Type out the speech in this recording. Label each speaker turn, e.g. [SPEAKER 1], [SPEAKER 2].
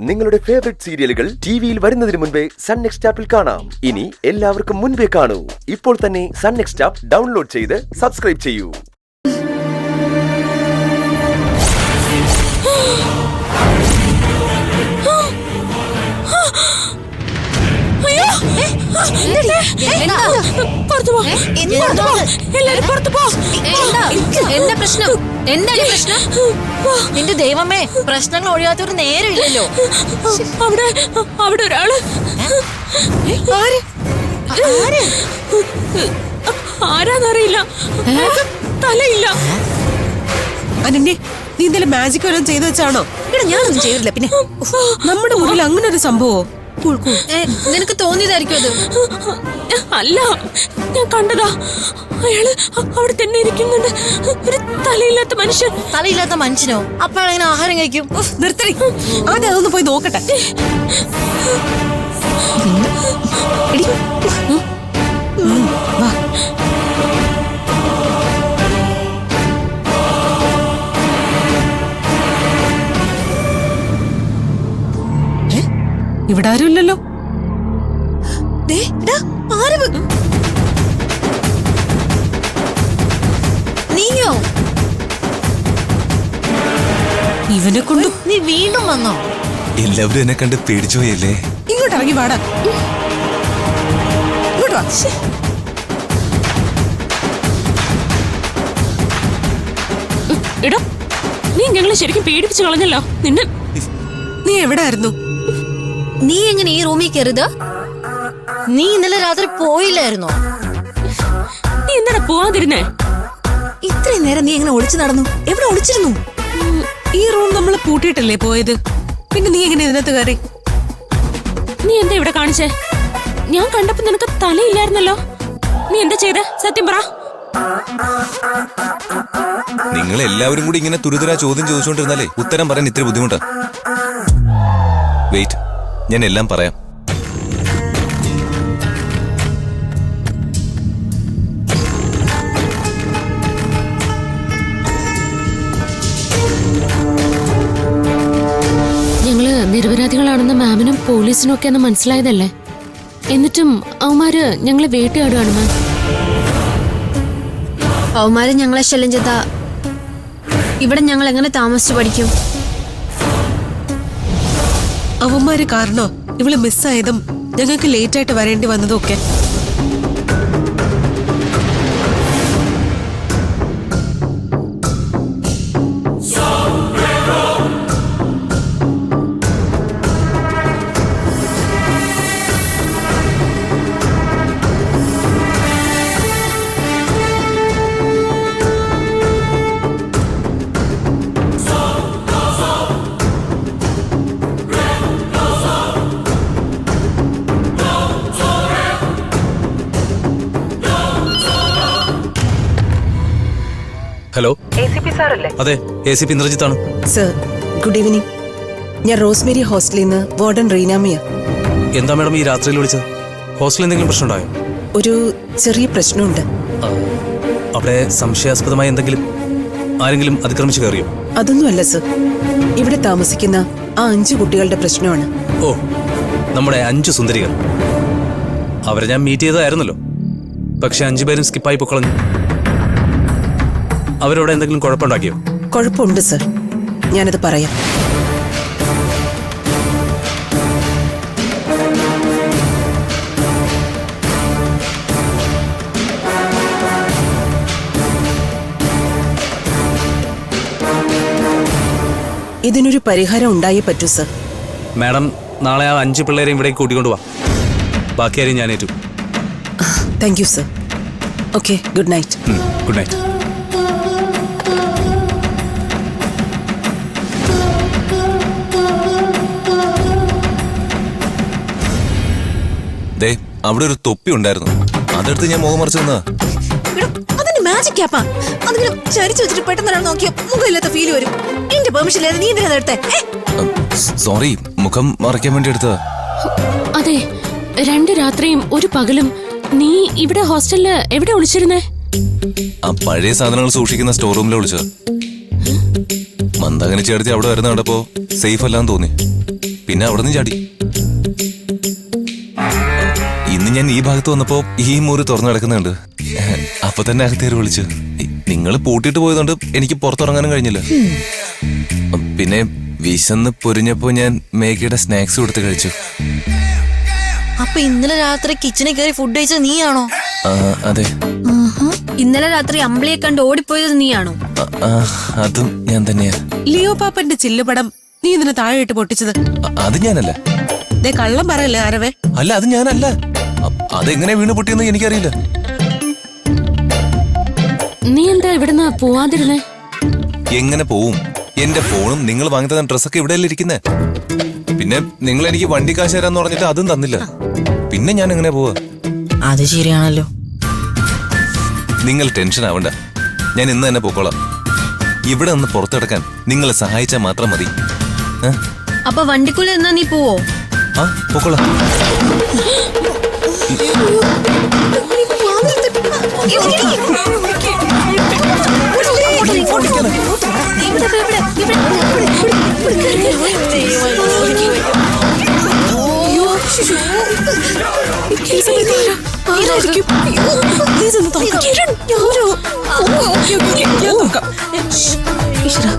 [SPEAKER 1] നിങ്ങളുടെ ഫേവറേറ്റ് സീരിയലുകൾ ടിവിയിൽ വരുന്നതിന് മുൻപേ സൺ നെക്സ്റ്റ് ആപ്പിൽ കാണാം. ഇനി എല്ലാവർക്കും മുൻപേ കാണൂ. ഇപ്പോൾ തന്നെ സൺ നെക്സ്റ്റ് ആപ്പ് ഡൗൺലോഡ് ചെയ്ത് സബ്സ്ക്രൈബ് ചെയ്യൂ.
[SPEAKER 2] നിന്റെ ദൈവമേ, പ്രശ്നങ്ങൾ ഒഴിയാത്തൊരു നേരമില്ലല്ലോ.
[SPEAKER 3] അവിടെ ഒരാള് ആരാന്നറിയില്ല, തലയില്ല.
[SPEAKER 4] അനന്യ, നീ ഇന്നലെ മാജിക് വല്ലതും ചെയ്തു വെച്ചാണോ?
[SPEAKER 2] ഇവിടെ ഞാനൊന്നും ചെയ്തില്ല. പിന്നെ
[SPEAKER 4] നമ്മുടെ മുറിൽ അങ്ങനെ ഒരു സംഭവോ?
[SPEAKER 2] നിനക്ക് തോന്നിയതായിരിക്കും അത്.
[SPEAKER 3] അല്ല, ഞാൻ കണ്ടതാ. അയാള് അവിടെ തന്നെ ഇരിക്കുന്നുണ്ട്. ഒരു തലയില്ലാത്ത മനുഷ്യൻ.
[SPEAKER 2] തലയില്ലാത്ത മനുഷ്യനോ? അപ്പോഴെങ്ങനെ ആഹാരം കഴിക്കും?
[SPEAKER 4] നിർത്തടി, ആദ്യം അതൊന്ന് പോയി നോക്കട്ടെ. വാ. ഇവിടെ ആരും ഇല്ലല്ലോ.
[SPEAKER 2] നീയോ?
[SPEAKER 4] ഇവനെ കൊണ്ട്
[SPEAKER 2] നീ വീണ്ടും വന്നോ?
[SPEAKER 5] എല്ലാവരും എന്നെ കണ്ട് പേടിച്ചു പോയല്ലേ?
[SPEAKER 4] ഇങ്ങോട്ട് ഇറങ്ങി വാടാ. ഇങ്ങോട്ട് വാ.
[SPEAKER 3] എടാ, നീ ഞങ്ങളെ ശരിക്കും പേടിപ്പിച്ചു കളഞ്ഞല്ലോ. നിന്നെ
[SPEAKER 4] നീ എവിടെ ആയിരുന്നു?
[SPEAKER 2] നീ എങ്ങനെ ഈ റൂമിൽ കയറിയത്? നീ ഇന്നലെ രാത്രി പോയില്ലായിരുന്നോ?
[SPEAKER 3] നീ എന്താണ് പോവാതിരുന്നേ?
[SPEAKER 2] ഇത്രയും നേരം നീ എങ്ങനെ ഒളിച്ചു നടന്നു? എവിടെ ഒളിച്ചിരുന്നു?
[SPEAKER 4] ഈ റൂം നമ്മൾ പൂട്ടിയിട്ടല്ലേ പോയത്? പിന്നെ നീ എങ്ങനെ ഇതിനകത്ത് കയറി?
[SPEAKER 3] നീ എന്താ ഇവിടെ കാണിച്ചേ? ഞാൻ കണ്ടപ്പോ നിനക്ക് തലയില്ലായിരുന്നല്ലോ. നീ എന്താ ചെയ്തേ? സത്യം പറ.
[SPEAKER 5] നിങ്ങൾ എല്ലാവരും കൂടി ഇങ്ങനെ തുരുതുരാ ചോദ്യം ചോദിച്ചുകൊണ്ടിരുന്നാലേ ഉത്തരം പറയാൻ ഇത്ര ബുദ്ധിമുട്ടാ. വെയിറ്റ്, ഞാൻ എല്ലാം പറയാം.
[SPEAKER 3] ഞങ്ങള് നിരപരാധികളാണെന്ന് മാമിനും പോലീസിനും ഒക്കെ ഒന്ന് മനസ്സിലായതല്ലേ. എന്നിട്ടും അവന്മാര് ഞങ്ങളെ വേട്ടയാടുകയാണ് മാം.
[SPEAKER 2] അവന്മാര് ഞങ്ങളെ ശല്യം ചെയ്താ ഇവിടെ ഞങ്ങൾ എങ്ങനെ താമസിച്ചു പഠിക്കും?
[SPEAKER 4] അവന്മാര് കാരണോ ഇവള് മിസ്സായതും ഞങ്ങൾക്ക് ലേറ്റ് ആയിട്ട് വരേണ്ടി വന്നതും ഒക്കെ.
[SPEAKER 5] ഹലോ, അതെ, ACP ഇന്ദ്രജിത്താണ്.
[SPEAKER 6] Sir, good evening. ഞാൻ റോസ്മേരി ഹോസ്റ്റലിൽ നിന്ന് വാർഡൻ റീനാമിയ.
[SPEAKER 5] എന്താ മാഡം ഈ രാത്രിയിൽ വിളിച്ചത്? ഹോസ്റ്റലിൽ എന്തെങ്കിലും പ്രശ്നമുണ്ടായോ?
[SPEAKER 6] ഒരു ചെറിയ പ്രശ്നമുണ്ട്.
[SPEAKER 5] അവിടെ സംശയാസ്പദമായ എന്തെങ്കിലും, ആരെങ്കിലും അതിക്രമിച്ചു കയറിയോ?
[SPEAKER 6] അതൊന്നുമല്ല സർ, ഇവിടെ താമസിക്കുന്ന ആ 5 കുട്ടികളുടെ പ്രശ്നമാണ്.
[SPEAKER 5] ഓ, നമ്മുടെ 5 സുന്ദരികൾ. അവരെ ഞാൻ മീറ്റ് ചെയ്തതായിരുന്നല്ലോ. പക്ഷെ 5 പേരും സ്കിപ്പായി പൊക്കളഞ്ഞു. അവരോട് എന്തെങ്കിലും കുഴപ്പമുണ്ടാക്കിയോ?
[SPEAKER 6] കുഴപ്പമുണ്ട് സർ, ഞാനത് പറയാം. ഇതിനൊരു പരിഹാരം ഉണ്ടായേ പറ്റൂ സർ.
[SPEAKER 5] മാഡം, നാളെ ആ 5 പിള്ളേരെയും ഇവിടെ കൂട്ടിക്കൊണ്ടുപോവാ. ബാക്കിയാരെയും ഞാൻ ഏറ്റു.
[SPEAKER 6] Thank you sir. Okay, good night.
[SPEAKER 5] Good night. ദേ, അവിടെ ഒരു തൊപ്പി ഉണ്ടായിരുന്നു. അതെടുത്ത് ഞാൻ മുഖം മറിച്ചു തന്നാ.
[SPEAKER 2] അതിന്റെ മാജിക് ആപ്പാ. അതിങ്ങനെ ചരിച്ചു വെച്ചിട്ട് പെട്ടെന്ന് നോക്കിയ മുഖമില്ലാത്ത ഫീൽ വരും. എന്റെ പെർമിഷൻ ഇല്ലാതെ നീ എന്തിനാ എടുത്തേ?
[SPEAKER 5] സോറി, മുഖം മറയ്ക്കാൻ വേണ്ടി എടുത്തതാ.
[SPEAKER 3] അതെ, 2 രാത്രിയും ഒരു പകലും നീ ഇവിടെ ഹോസ്റ്റലില് എവിടെ ഒളിച്ചിരുന്നേ?
[SPEAKER 5] ആ പഴയ സാധനങ്ങൾ സൂക്ഷിക്കുന്ന സ്റ്റോർ റൂമിൽ വിളിച്ചത്. മന്ദാകിനി ചേർത്തി അവിടെ വരുന്ന കണ്ടപ്പോ സേഫ് അല്ലാന്ന് തോന്നി.
[SPEAKER 7] പിന്നെ അവിടെ നിന്ന് ചാടി. ഇന്ന് ഞാൻ ഈ ഭാഗത്ത് വന്നപ്പോ ഈ മുറി തുറന്നു കിടക്കുന്നുണ്ട്. അപ്പൊ തന്നെ അകത്തേറി വിളിച്ചു. നിങ്ങൾ പൂട്ടിട്ട് പോയതുകൊണ്ട് എനിക്ക് പുറത്തിറങ്ങാനും കഴിഞ്ഞില്ല. പിന്നെ വിശന്ന് പൊരിഞ്ഞപ്പോ ഞാൻ മേഘയുടെ സ്നാക്സ് കൊടുത്ത് കഴിച്ചു.
[SPEAKER 8] അപ്പൊ ഇന്നലെ രാത്രി കിച്ചണിൽ കയറി ഫുഡ് കഴിച്ചത് നീയാണോ?
[SPEAKER 7] അതെ.
[SPEAKER 3] ഇന്നലെ രാത്രി അമ്പിളിയെ കണ്ട് ഓടിപ്പോയത് നീയാണോ?
[SPEAKER 7] അതും ഞാൻ തന്നെയാ.
[SPEAKER 4] ലിയോ പാപ്പന്റെ ചില്ലുപടം നീ ഇതിന് താഴെ ഇട്ട് പൊട്ടിച്ചത്?
[SPEAKER 7] അത് ഞാനല്ല.
[SPEAKER 4] ദേ കള്ളം പറയല്ലേ ആരവേ?
[SPEAKER 7] അല്ല, അത് ഞാനല്ല. അതെങ്ങനെ വീണ് പൊട്ടിയെന്ന് എനിക്കറിയില്ല.
[SPEAKER 3] നീ എന്താ ഇവിടുന്ന് പോവാതിരുന്നേ?
[SPEAKER 7] എങ്ങനെ പോവും? എന്റെ ഫോണും നിങ്ങൾ വാങ്ങി തന്ന ഡ്രസ്സൊക്കെ ഇവിടെയല്ലേ ഇരിക്കുന്നേ. പിന്നെ നിങ്ങൾ എനിക്ക് വണ്ടി കാശ് തരാന്ന് പറഞ്ഞിട്ട് അതും തന്നില്ല. പിന്നെ ഞാൻ എങ്ങനെ പോവാ?
[SPEAKER 8] അത് ശരിയാണല്ലോ.
[SPEAKER 7] നിങ്ങൾ ടെൻഷൻ ആവണ്ട, ഞാൻ ഇന്ന് തന്നെ പോക്കോളാം. ഇവിടെ നിന്ന് പുറത്തെടുക്കാൻ നിങ്ങളെ സഹായിച്ചാൽ മാത്രം മതി.
[SPEAKER 3] അപ്പൊ വണ്ടിക്കുള്ളിൽ എന്നാ നീ പോവോ?
[SPEAKER 7] ആ, പോക്കോളാം.
[SPEAKER 4] ഈശ്വരാ